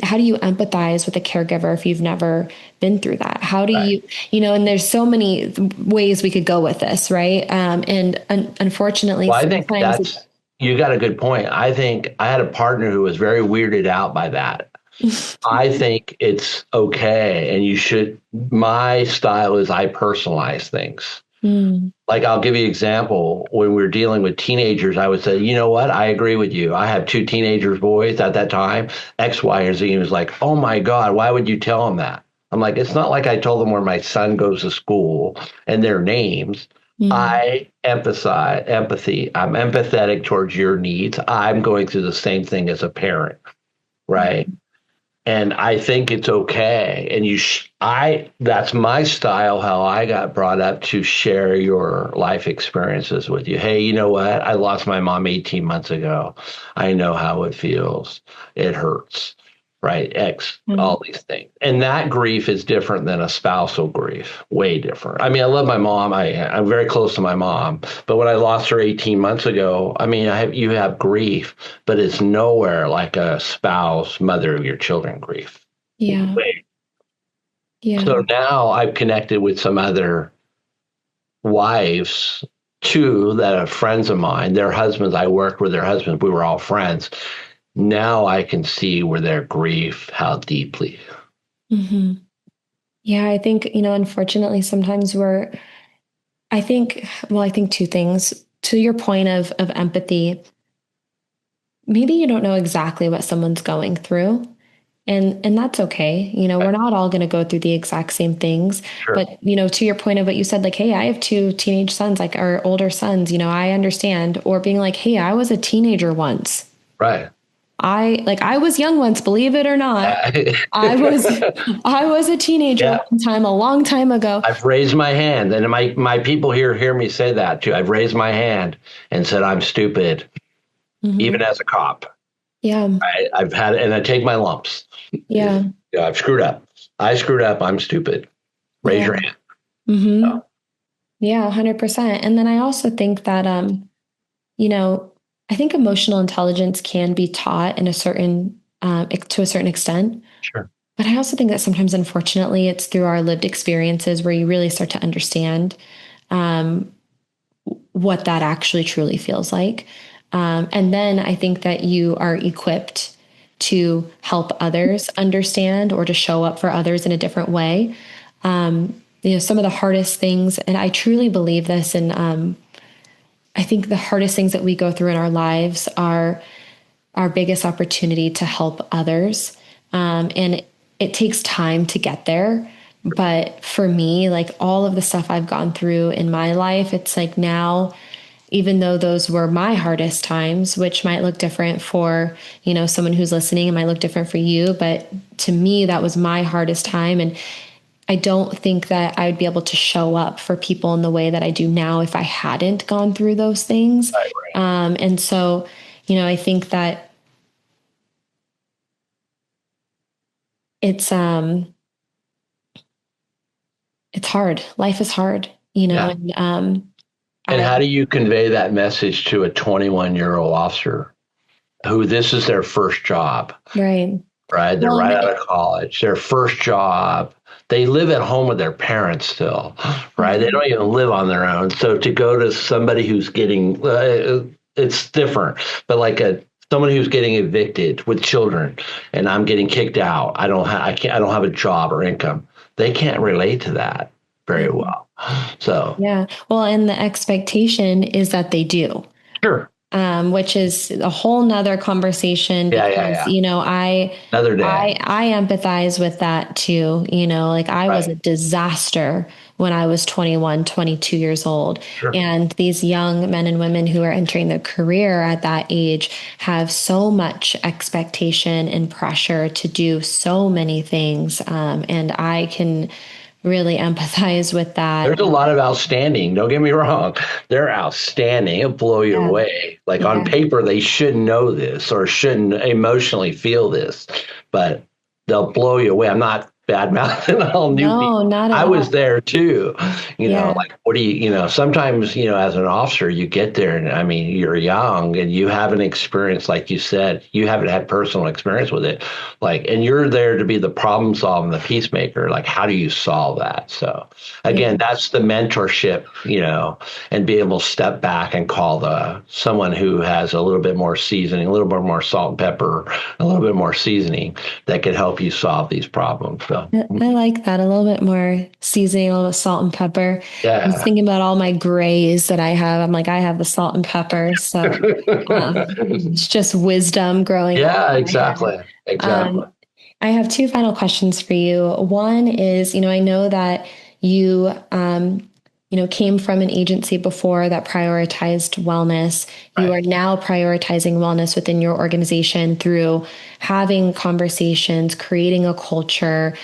How do you empathize with a caregiver if you've never been through that? How do Right. and there's so many ways we could go with this, right? Unfortunately, Well, I think sometimes you got a good point. I think I had a partner who was very weirded out by that. I think it's okay, and you should. My style is I personalize things. Mm, Like I'll give you an example. When we were dealing with teenagers, I would say, you know what? I agree with you. I have two teenagers, boys at that time, X, Y, and Z. He was like, oh my God, why would you tell them that? I'm like, it's not like I told them where my son goes to school and their names. mm, I emphasize empathy. I'm empathetic towards your needs. I'm going through the same thing as a parent, yeah, right? And I think it's okay. And that's my style, how I got brought up to share your life experiences with you. Hey, you know what? I lost my mom 18 months ago. I know how it feels. It hurts, right? mm, All these things. And that grief is different than a spousal grief, way different. I mean, I love my mom. I'm very close to my mom. But when I lost her 18 months ago, I mean, you have grief, but it's nowhere like a spouse, mother of your children grief. yeah, yeah, So now I've connected with some other wives too that are friends of mine. Their husbands, I worked with their husbands. We were all friends. Now I can see where their grief, how deeply. hmm yeah. I think unfortunately, sometimes I think two things. To your point of empathy, maybe you don't know exactly what someone's going through. And that's okay. We're Right. not all going to go through the exact same things. Sure. But, to your point of what you said, like, hey, I have two teenage sons, like our older sons, I understand. Or being like, hey, I was a teenager once. Right. I was young once, believe it or not. Yeah. I was I was a teenager Yeah. one time, a long time ago. I've raised my hand, and my people here hear me say that too. I've raised my hand and said I'm stupid, Hmm. even as a cop. Yeah. I've had, and I take my lumps. Yeah. Yeah, I've screwed up. I screwed up. I'm stupid. Raise Yeah. your hand. Hmm. No, Yeah, 100%. And then I also think that you know, I think emotional intelligence can be taught to a certain extent. sure. But I also think that sometimes, unfortunately, it's through our lived experiences where you really start to understand um, what that actually truly feels like. And then I think that you are equipped to help others understand or to show up for others in a different way. Some of the hardest things, and I truly believe this, and I think the hardest things that we go through in our lives are our biggest opportunity to help others. And it takes time to get there. But for me, like all of the stuff I've gone through in my life, it's like now, even though those were my hardest times, which might look different for, someone who's listening, it might look different for you. But to me, that was my hardest time. And I don't think that I would be able to show up for people in the way that I do now if I hadn't gone through those things. Right, right. And so, I think that it's it's hard. Life is hard, Yeah. and And I how do you convey that message to a 21-year-old officer who this is their first job, right. right? They're Well, right out of college, their first job. They live at home with their parents still, right? They mhm, don't even live on their own. So to go to somebody who's getting, it's different, but like someone who's getting evicted with children, and I'm getting kicked out. I don't have a job or income. They can't relate to that very mhm. well. So Yeah. Well, and the expectation is that they do. sure, Which is a whole nother conversation yeah, yeah, because yeah. I Another day, I I empathize with that too. Like I was right? a disaster when I was 21, 22 years old. Sure. And these young men and women who are entering their career at that age have so much expectation and pressure to do so many things. And I can really empathize with that. There's a lot of outstanding. Don't get me wrong. They're outstanding. It'll blow you Yeah. away. Like on Yeah. paper, they shouldn't know this or shouldn't emotionally feel this, but they'll blow you away. I'm not bad mouthing all new No, people. not at I was all. there too. Yeah. Like, what do sometimes, as an officer, you get there and I mean, you're young and you haven't experienced, like you said, you haven't had personal experience with it. Like, and you're there to be the problem solver and the peacemaker. Like, how do you solve that? So, Yeah. again, that's the mentorship, and be able to step back and call someone who has a little bit more seasoning, a little bit more salt and pepper, a little bit more seasoning that can help you solve these problems. So, I like that a little bit more seasoning, a little salt and pepper. I was yeah. thinking about all my grays that I have. I'm like, I have the salt and pepper. So it's just wisdom growing up Yeah, in my head. exactly. Exactly. I have two final questions for you. One is, I know that you, came from an agency before that prioritized wellness. You Right. are now prioritizing wellness within your organization through having conversations, creating a culture,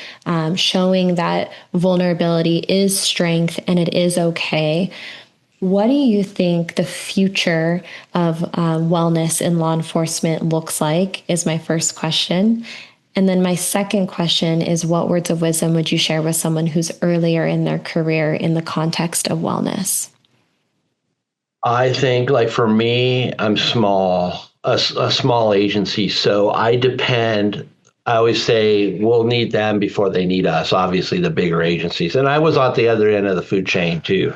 showing that vulnerability is strength and it is okay. What do you think the future of wellness in law enforcement looks like? Is my first question. And then my second question is, what words of wisdom would you share with someone who's earlier in their career in the context of wellness? I think, like for me, I'm small, a small agency, so I depend. I always say we'll need them before they need us. Obviously, the bigger agencies, and I was at the other end of the food chain too.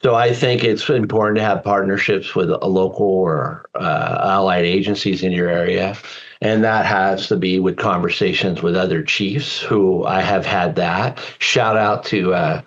So I think it's important to have partnerships with a local or allied agencies in your area. And that has to be with conversations with other chiefs who I have had that. Shout out to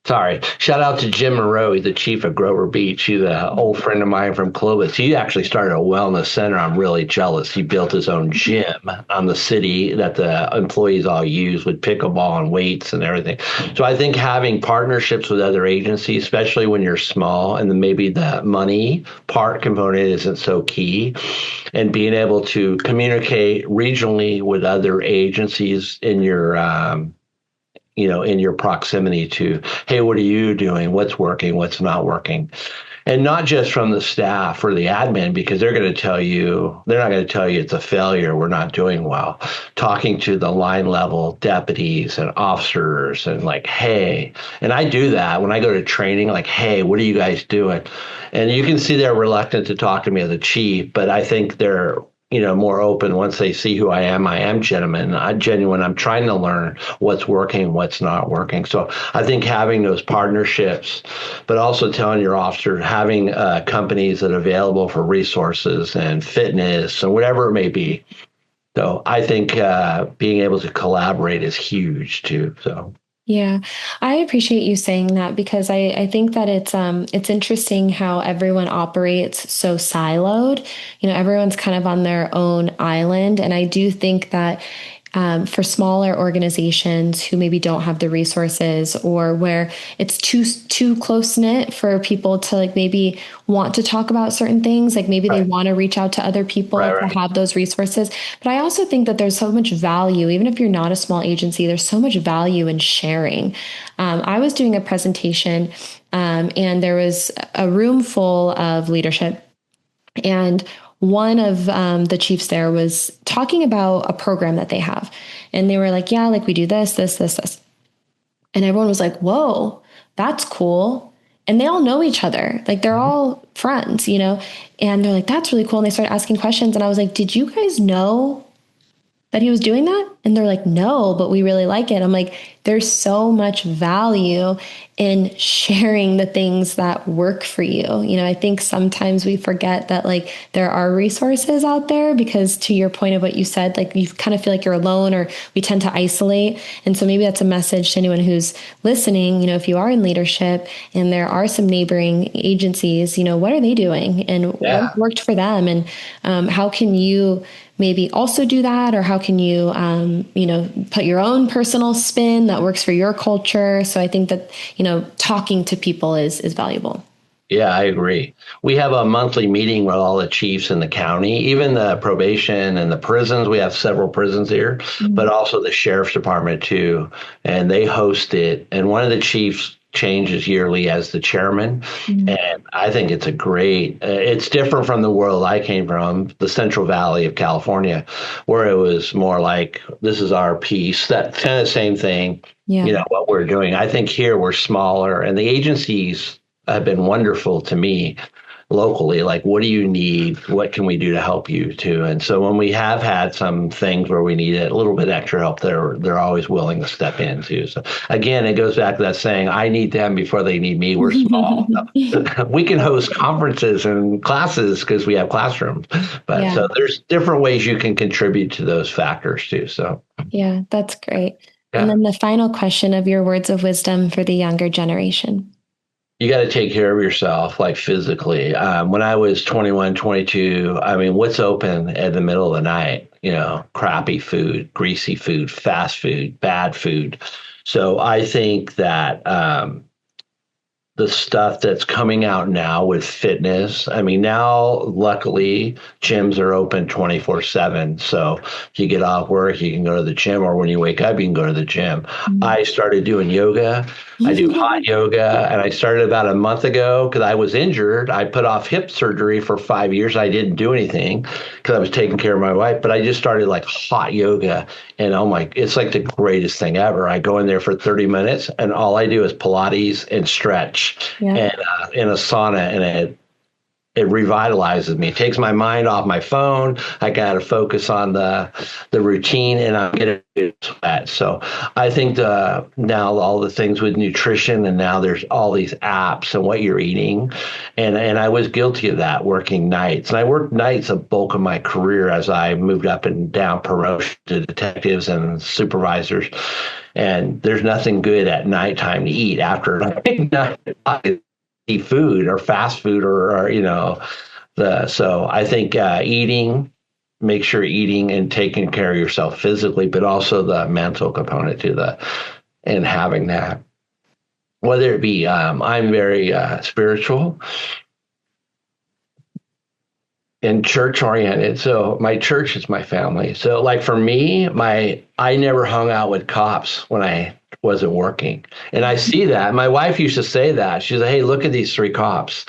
Sorry. Shout out to Jim Monroe. He's the chief of Grover Beach. He's an old friend of mine from Clovis. He actually started a wellness center. I'm really jealous. He built his own gym on the city that the employees all use with pickleball and weights and everything. So I think having partnerships with other agencies, especially when you're small and then maybe the money part component isn't so key, and being able to communicate regionally with other agencies in your in your proximity to, hey, what are you doing? What's working? What's not working? And not just from the staff or the admin, because they're going to tell you, they're not going to tell you it's a failure, we're not doing well. Talking to the line level deputies and officers and like, hey, and I do that when I go to training, like, hey, what are you guys doing? And you can see they're reluctant to talk to me as a chief, but I think they're more open once they see who I am. I am genuine. I'm genuine. I'm trying to learn what's working, what's not working. So I think having those partnerships, but also telling your officer, having companies that are available for resources and fitness and whatever it may be. So I think being able to collaborate is huge too. So. Yeah, I appreciate you saying that because I think that it's interesting how everyone operates so siloed. Everyone's kind of on their own island. And I do think that for smaller organizations who maybe don't have the resources or where it's too close knit for people to like maybe want to talk about certain things, like maybe they Right. want to reach out to other people to Right. have those resources. But I also think that there's so much value, even if you're not a small agency, there's so much value in sharing. I was doing a presentation, and there was a room full of leadership, and one of the chiefs there was talking about a program that they have. And they were like, yeah, like we do this, this, this, this. And everyone was like, whoa, that's cool. And they all know each other. Like they're all friends. And they're like, that's really cool. And they started asking questions. And I was like, did you guys know that he was doing that? And they're like, no, but we really like it. I'm like, there's so much value in sharing the things that work for you. I think sometimes we forget that like there are resources out there because to your point of what you said, like you kind of feel like you're alone or we tend to isolate. And so maybe that's a message to anyone who's listening, if you are in leadership and there are some neighboring agencies, what are they doing and what Yeah. worked for them? And how can you maybe also do that? Or how can you, put your own personal spin that works for your culture? So I think that, talking to people is valuable. Yeah, I agree. We have a monthly meeting with all the chiefs in the county, even the probation and the prisons. We have several prisons here, but also the sheriff's department too. And they host it. And one of the chiefs changes yearly as the chairman. And I think it's a great, it's different from the world I came from, the Central Valley of California, where it was more like, this is our piece, that kind of same thing, Yeah. what we're doing. I think here we're smaller and the agencies have been wonderful to me locally. Like, what do you need? What can we do to help you too? And so when we have had some things where we need a little bit extra help, they're always willing to step in too. So again, it goes back to that saying, I need them before they need me. We're small. We can host conferences and classes because we have classrooms. But Yeah. so there's different ways you can contribute to those factors too. So Yeah, that's great. And yeah. then the final question of your words of wisdom for the younger generation. You got to take care of yourself, like physically. When I was 21, 22, I mean, what's open at the middle of the night? Crappy food, greasy food, fast food, bad food. So I think that the stuff that's coming out now with fitness. I mean, now luckily gyms are open 24/7. So if you get off work, you can go to the gym, or when you wake up, you can go to the gym. I started doing yoga. I do hot yoga, and I started about a month ago because I was injured. I put off hip surgery for 5 years. I didn't do anything because I was taking care of my wife, but I just started like hot yoga. And oh my, it's like the greatest thing ever. I go in there for 30 minutes and all I do is Pilates and stretch Yeah. and in a sauna, and it revitalizes me. It takes my mind off my phone. I got to focus on the routine, and I'm getting sweat. So I think now all the things with nutrition, and now there's all these apps and what you're eating, and I was guilty of that, working nights, and I worked nights a bulk of my career as I moved up and down promotion to detectives and supervisors. And there's nothing good at nighttime to eat after eat food or fast food or so I think make sure eating and taking care of yourself physically, but also the mental component to and having that, whether it be I'm very spiritual and church oriented. So my church is my family. So like for me, I never hung out with cops when I wasn't working. And I see that. My wife used to say that. She's like, hey, look at these three cops.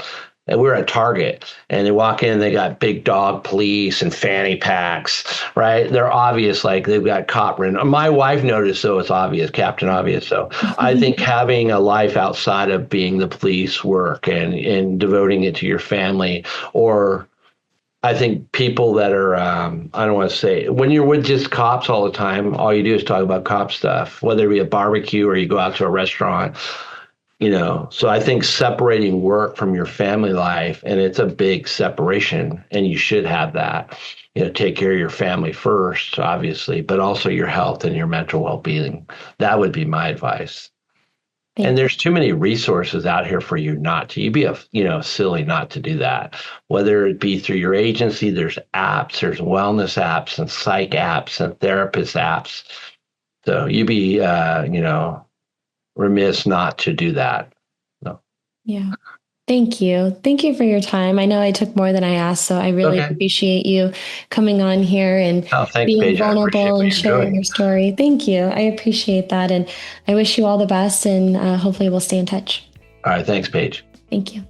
And we're at Target and they walk in, they got big dog police and fanny packs, right? They're obvious, like they've got cop written. My wife noticed, so it's obvious, Captain Obvious. So I think having a life outside of being the police work and devoting it to your family, or I think people that are, I don't want to say, when you're with just cops all the time, all you do is talk about cop stuff, whether it be a barbecue or you go out to a restaurant, So I think separating work from your family life, and it's a big separation, and you should have that. Take care of your family first, obviously, but also your health and your mental well-being. That would be my advice. And there's too many resources out here for you not to. You'd be silly not to do that. Whether it be through your agency, there's apps, there's wellness apps and psych apps and therapist apps. So you'd be remiss not to do that. No. Yeah. Thank you. Thank you for your time. I know I took more than I asked, so I really Okay. appreciate you coming on here and Oh, thanks, being Paige. I appreciate vulnerable what and you're sharing doing. your story. Thank you. I appreciate that. And I wish you all the best, and hopefully we'll stay in touch. All right. Thanks, Paige. Thank you.